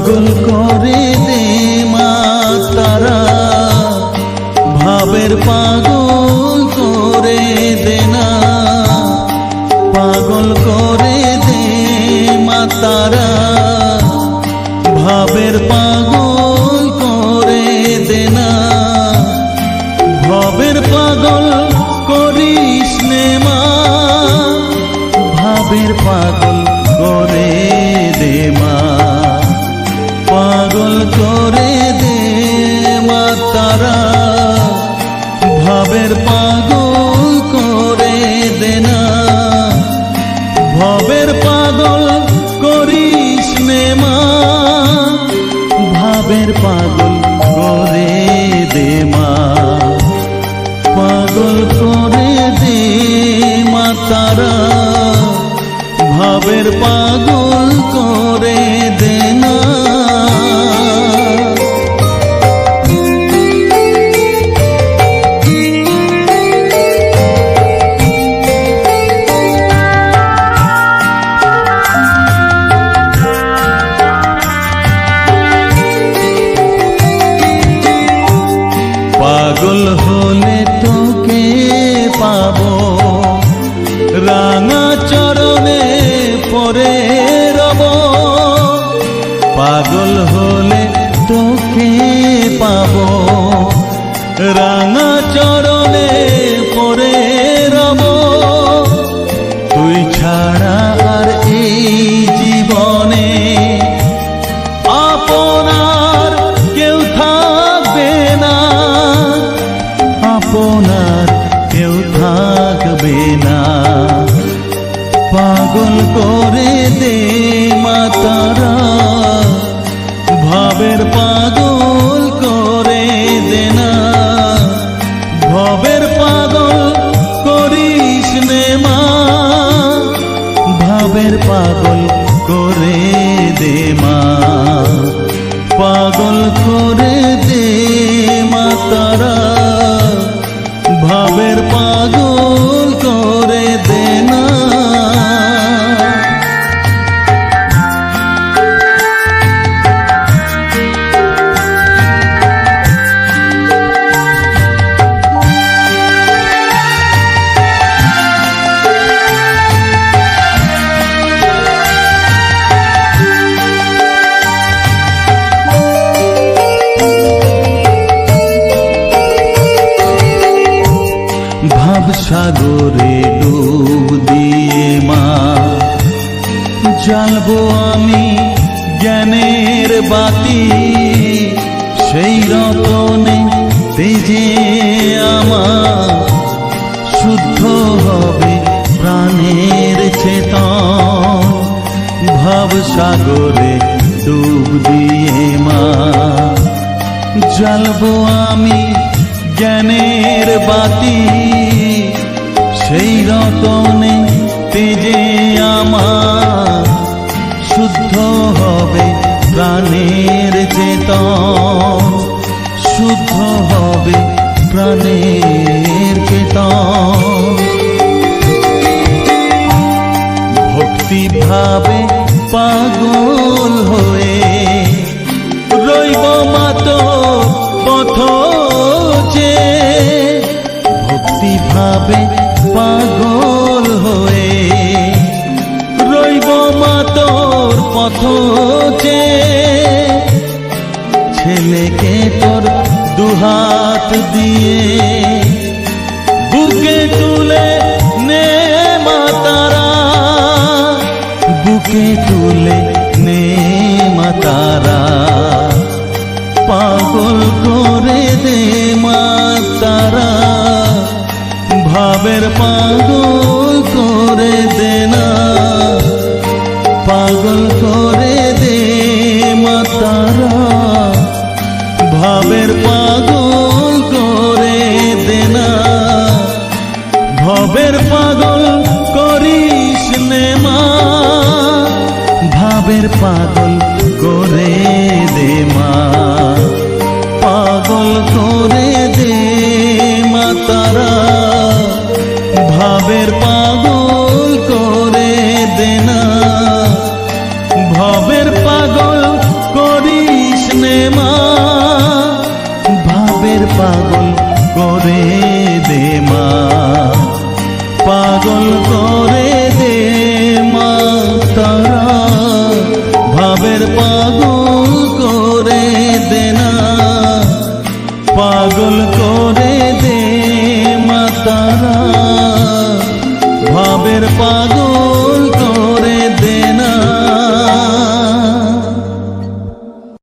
পাগল করে দে মা তারা, ভাবের পাগল করে দে না, পাগল করে দে মা তারা, ভাবের পাগল করে দে না, ভবের পাগল করিস নে মা, ভাবের পাগল করে দে মা, পাগল করে দে মা তারা, ভাবের পাগল করে দে না, ভবের পাগল করিস নে মা, ভাবের পাগল করে দে মা, পাগল করে দে মা তারা, ভাবের পাগল করে দে না। পাগল হলে তোকে পাবো, রাঙা চরণে পরে রব, পাগল হলে তোকে পাবো, রাঙা চরণে পরে রব, তুই ছাড়া আর এই জীবনে আপনার কেউ থাকবে না, আপনার কেউ থাকবে না, পাগল করে দে মা তারা, ভাবের পাগল করে দে না, ভবের পাগল করিস নে মা, ভাবের পাগল করে দে মা, পাগল করে দে মা তারা, ভাবের পাগল করে দে না। ভাব সাগরে ডুব দিয়ে মা, জ্বালবো আমি জ্ঞানের বাতি, সেই রতনে তেজে আমার শুদ্ধ হবে প্রাণের চেতন, ভাব সাগরে ডুব দিয়ে মা, জ্বালবো আমি জ্ঞানের বাতি, সেই রতনে তেজে আমার শুদ্ধ হবে প্রাণের চেতন, শুদ্ধ হবে প্রাণের চেতন, ভক্তি ভাবে পাগল হয়ে রইব মাতো পথ যে, ভক্তি ভাবে পাগল হয়ে রইব মা তোর পথ যে, ছেলেকে তোর দুহাত দিয়ে বুকে তুলে নে মা তারা, বুকে তুলে নে মা তারা, পাগল করে দে মা তারা, ভাবের পাগল করে দে না, পাগল করে দে মা তারা, ভাবের পাগল করে দে না, ভবের পাগল করিস নে মা, ভাবের পাগল করে দে মা, পাগল পাগল করে দে মা, পাগল করে দে মা তারা, ভাবের পাগল করে দে না, পাগল করে দে মা তারা, ভাবের পাগল